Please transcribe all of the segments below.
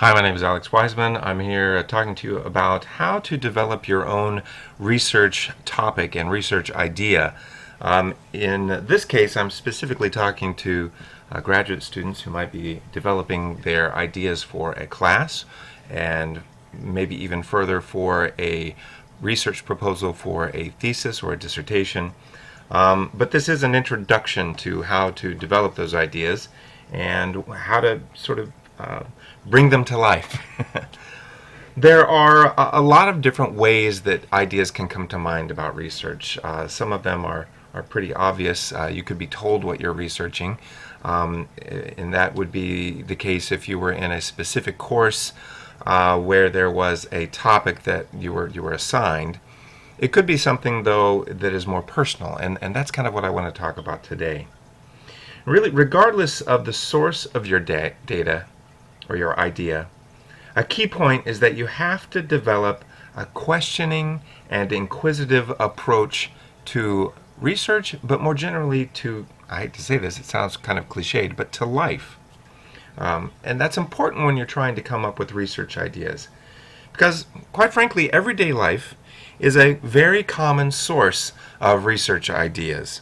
Hi, my name is Alex Wiseman. I'm here talking to you about how to develop your own research topic and research idea. In this case, I'm specifically talking to graduate students who might be developing their ideas for a class and maybe even further for a research proposal for a thesis or a dissertation. But this is an introduction to how to develop those ideas and how to sort of bring them to life. There are a lot of different ways that ideas can come to mind about research. Some of them are pretty obvious. You could be told what you're researching, and that would be the case if you were in a specific course where there was a topic that you were assigned. It could be something, though, that is more personal, and that's kind of what I want to talk about today. Really, regardless of the source of your data or your idea, a key point is that you have to develop a questioning and inquisitive approach to research, but more generally to, I hate to say this, it sounds kind of cliched, but to life. And that's important when you're trying to come up with research ideas. Because, quite frankly, everyday life is a very common source of research ideas.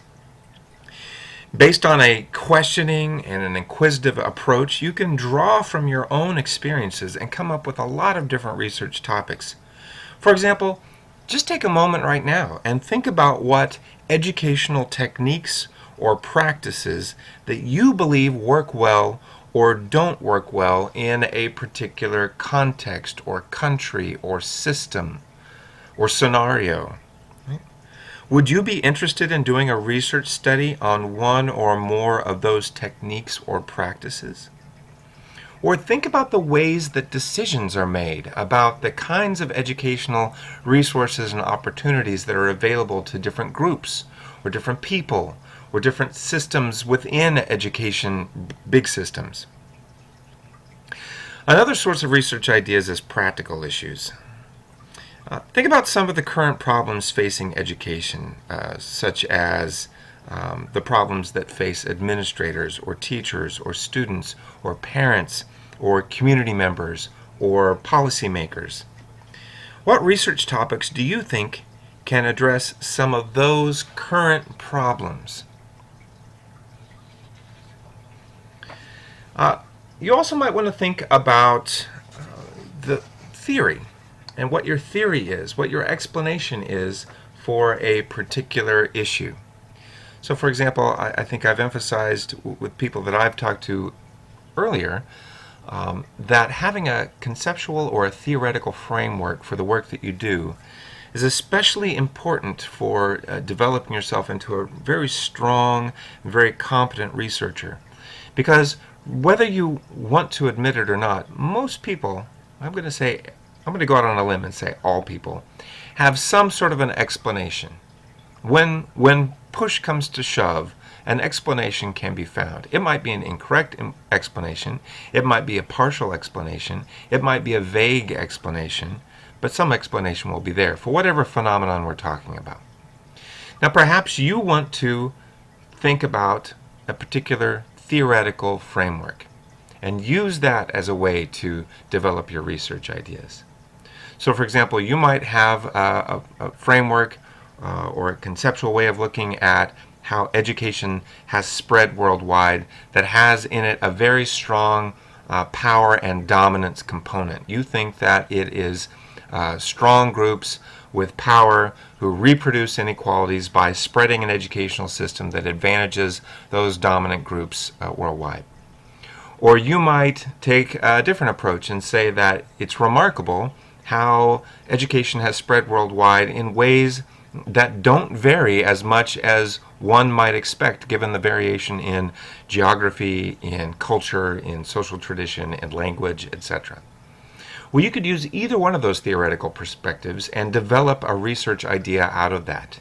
Based on a questioning and an inquisitive approach, you can draw from your own experiences and come up with a lot of different research topics. For example, just take a moment right now and think about what educational techniques or practices that you believe work well or don't work well in a particular context or country or system or scenario. Would you be interested in doing a research study on one or more of those techniques or practices? Or think about the ways that decisions are made about the kinds of educational resources and opportunities that are available to different groups or different people or different systems within education, big systems. Another source of research ideas is practical issues. Think about some of the current problems facing education, such as the problems that face administrators or teachers or students or parents or community members or policymakers. What research topics do you think can address some of those current problems? You also might want to think about the theory and what your theory is, what your explanation is for a particular issue. So, for example, I think I've emphasized with people that I've talked to earlier that having a conceptual or a theoretical framework for the work that you do is especially important for developing yourself into a very strong, very competent researcher. Because whether you want to admit it or not, most people, I'm going to go out on a limb and say all people, have some sort of an explanation. When push comes to shove, an explanation can be found. It might be an incorrect explanation, it might be a partial explanation, it might be a vague explanation, but some explanation will be there for whatever phenomenon we're talking about. Now, perhaps you want to think about a particular theoretical framework and use that as a way to develop your research ideas. So, for example, you might have a framework or a conceptual way of looking at how education has spread worldwide that has in it a very strong power and dominance component. You think that it is strong groups with power who reproduce inequalities by spreading an educational system that advantages those dominant groups worldwide. Or you might take a different approach and say that it's remarkable how education has spread worldwide in ways that don't vary as much as one might expect given the variation in geography, in culture, in social tradition, in language, etc. Well, you could use either one of those theoretical perspectives and develop a research idea out of that.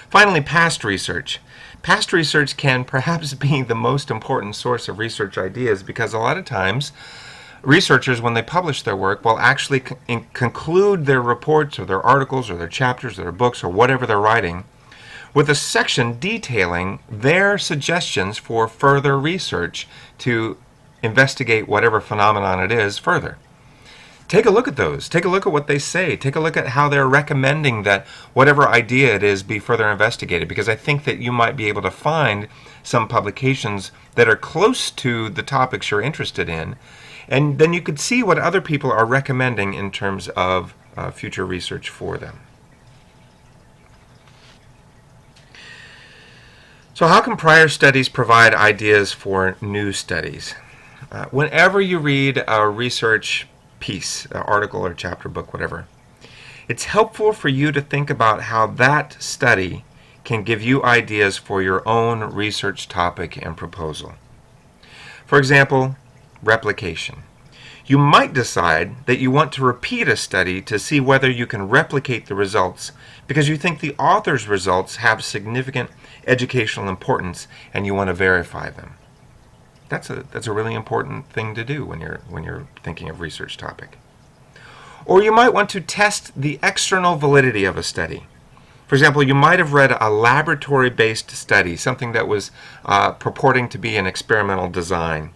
Finally, past research. Past research can perhaps be the most important source of research ideas because a lot of times researchers, when they publish their work, will actually conclude their reports or their articles or their chapters or their books or whatever they're writing with a section detailing their suggestions for further research to investigate whatever phenomenon it is further. Take a look at those. Take a look at what they say. Take a look at how they're recommending that whatever idea it is be further investigated, because I think that you might be able to find some publications that are close to the topics you're interested in, and then you could see what other people are recommending in terms of future research for them. So how can prior studies provide ideas for new studies? Whenever you read a research piece, article or chapter, book, whatever, it's helpful for you to think about how that study can give you ideas for your own research topic and proposal. For example, replication. You might decide that you want to repeat a study to see whether you can replicate the results because you think the author's results have significant educational importance and you want to verify them. That's a really important thing to do when you're thinking of research topic. Or you might want to test the external validity of a study. For example, you might have read a laboratory-based study, something that was purporting to be an experimental design,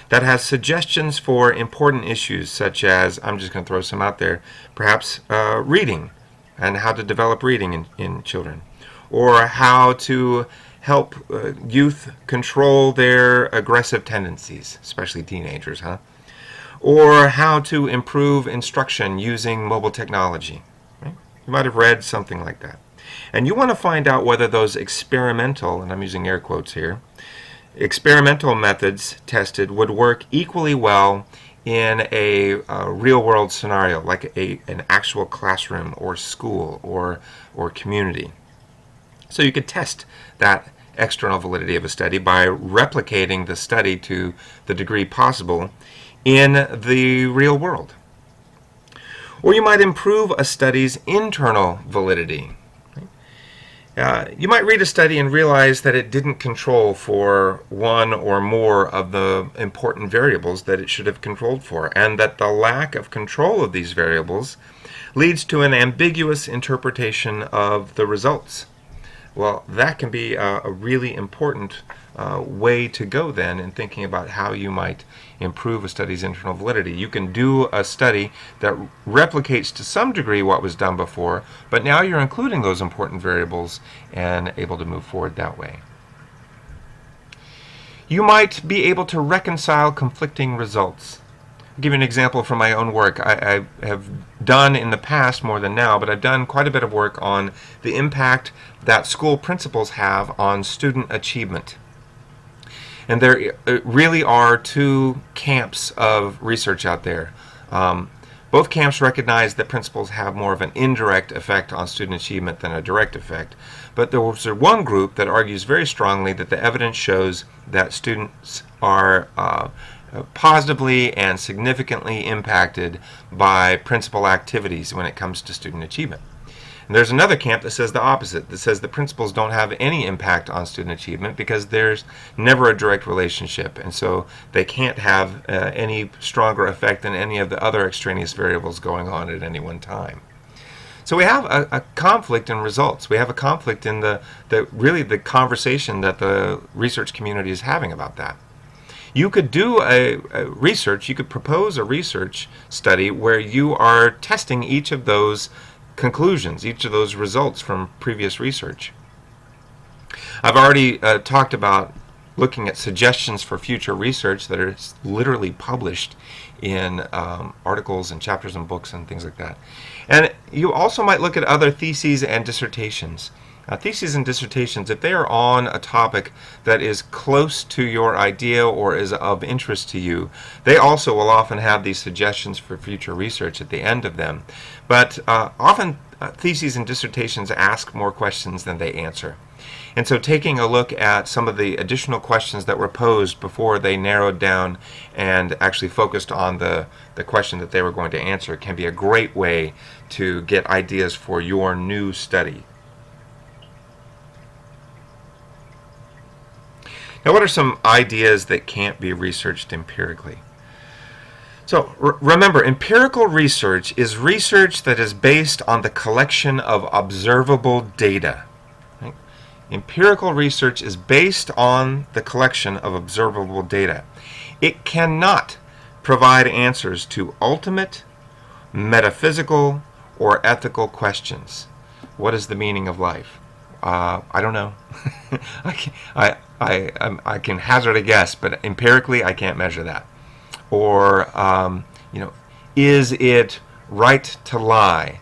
that has suggestions for important issues such as, I'm just going to throw some out there, perhaps reading and how to develop reading in children, or how to help youth control their aggressive tendencies, especially teenagers, or how to improve instruction using mobile technology. Right? You might have read something like that. And you want to find out whether those experimental, and I'm using air quotes here, experimental methods tested would work equally well in a real-world scenario, like an actual classroom or school or community. So you could test that external validity of a study by replicating the study to the degree possible in the real world. Or you might improve a study's internal validity. You might read a study and realize that it didn't control for one or more of the important variables that it should have controlled for, and that the lack of control of these variables leads to an ambiguous interpretation of the results. Well, that can be a really important way to go then in thinking about how you might improve a study's internal validity. You can do a study that replicates to some degree what was done before, but now you're including those important variables and able to move forward that way. You might be able to reconcile conflicting results. I'll give you an example from my own work. I have done in the past more than now, but I've done quite a bit of work on the impact that school principals have on student achievement. And there really are two camps of research out there. Both camps recognize that principals have more of an indirect effect on student achievement than a direct effect. But there's one group that argues very strongly that the evidence shows that students are positively and significantly impacted by principal activities when it comes to student achievement. And there's another camp that says the opposite, that says that principals don't have any impact on student achievement because there's never a direct relationship, and so they can't have any stronger effect than any of the other extraneous variables going on at any one time. So we have a conflict in results. We have a conflict in the conversation that the research community is having about that. You could do you could propose a research study where you are testing each of those conclusions, each of those results from previous research. I've already talked about looking at suggestions for future research that are literally published in articles and chapters and books and things like that. And you also might look at other theses and dissertations. Theses and dissertations, if they are on a topic that is close to your idea or is of interest to you, they also will often have these suggestions for future research at the end of them. But often theses and dissertations ask more questions than they answer. And so taking a look at some of the additional questions that were posed before they narrowed down and actually focused on the question that they were going to answer can be a great way to get ideas for your new study. Now, what are some ideas that can't be researched empirically? So remember, empirical research is research that is based on the collection of observable data. Right? Empirical research is based on the collection of observable data. It cannot provide answers to ultimate, metaphysical, or ethical questions. What is the meaning of life? I don't know. I can hazard a guess, but empirically I can't measure that. Or, is it right to lie?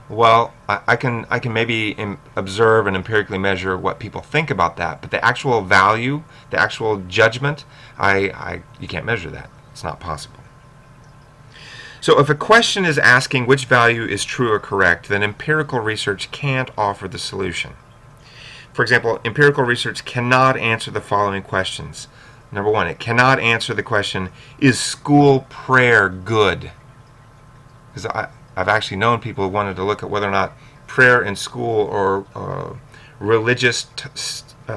Well, I can maybe observe and empirically measure what people think about that, but the actual value, the actual judgment, you can't measure that. It's not possible. So if a question is asking which value is true or correct, then empirical research can't offer the solution. For example, empirical research cannot answer the following questions. Number one, it cannot answer the question, is school prayer good? Because I've actually known people who wanted to look at whether or not prayer in school or religious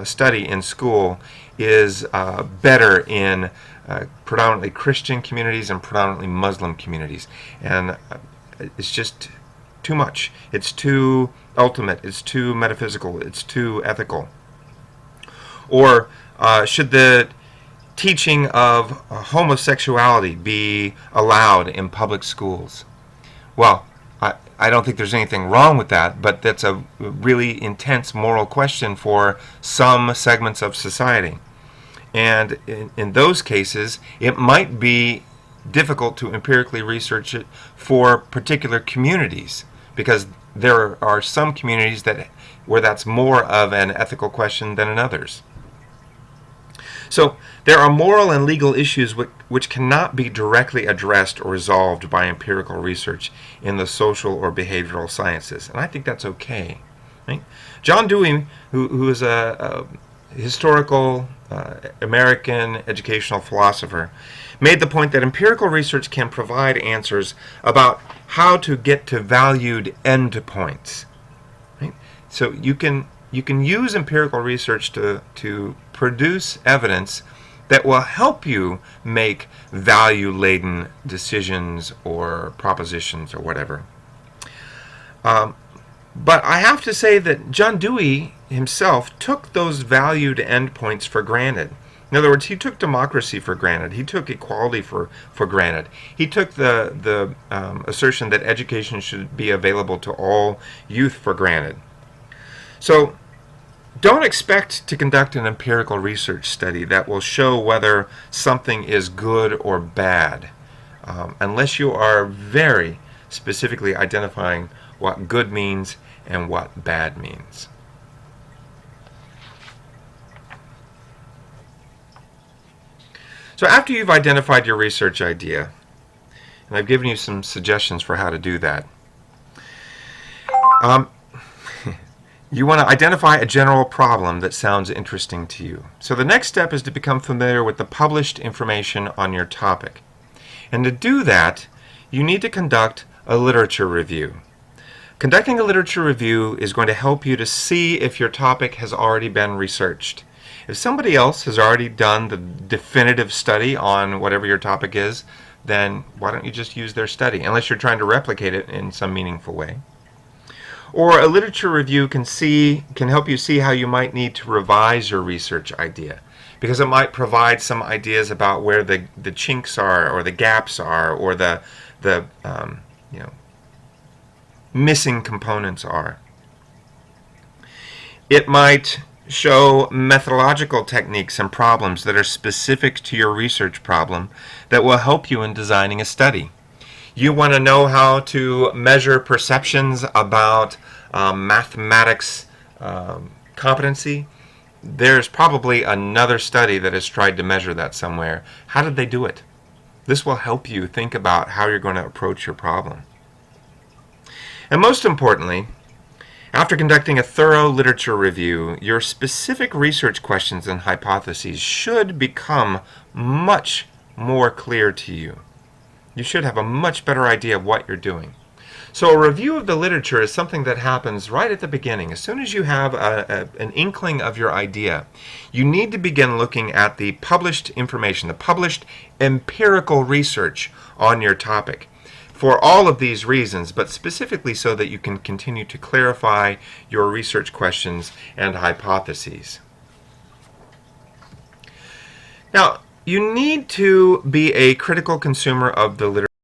study in school is better in predominantly Christian communities and predominantly Muslim communities. And it's just too much. It's too ultimate. It's too metaphysical. It's too ethical. Or should the teaching of homosexuality be allowed in public schools? Well, I don't think there's anything wrong with that, but that's a really intense moral question for some segments of society. And in those cases, it might be difficult to empirically research it for particular communities, because there are some communities where that's more of an ethical question than in others. So there are moral and legal issues which cannot be directly addressed or resolved by empirical research in the social or behavioral sciences, and I think that's okay. Right? John Dewey, who is a historical American educational philosopher, made the point that empirical research can provide answers about how to get to valued endpoints. Right? So you can use empirical research to produce evidence that will help you make value-laden decisions or propositions or whatever. But I have to say that John Dewey himself took those valued endpoints for granted. In other words, he took democracy for granted. He took equality for granted. He took the assertion that education should be available to all youth for granted. So don't expect to conduct an empirical research study that will show whether something is good or bad, unless you are very specifically identifying what good means and what bad means. So after you've identified your research idea, and I've given you some suggestions for how to do that, you want to identify a general problem that sounds interesting to you. So the next step is to become familiar with the published information on your topic. And to do that, you need to conduct a literature review. Conducting a literature review is going to help you to see if your topic has already been researched. If somebody else has already done the definitive study on whatever your topic is, then why don't you just use their study, unless you're trying to replicate it in some meaningful way. Or a literature review can help you see how you might need to revise your research idea, because it might provide some ideas about where the chinks are, or the gaps are, or the missing components are. It might show methodological techniques and problems that are specific to your research problem that will help you in designing a study. You want to know how to measure perceptions about mathematics competency? There's probably another study that has tried to measure that somewhere. How did they do it? This will help you think about how you're going to approach your problem. And most importantly, after conducting a thorough literature review, your specific research questions and hypotheses should become much more clear to you. You should have a much better idea of what you're doing. So a review of the literature is something that happens right at the beginning. As soon as you have an inkling of your idea, you need to begin looking at the published information, the published empirical research on your topic. for all of these reasons, but specifically so that you can continue to clarify your research questions and hypotheses. Now, you need to be a critical consumer of the literature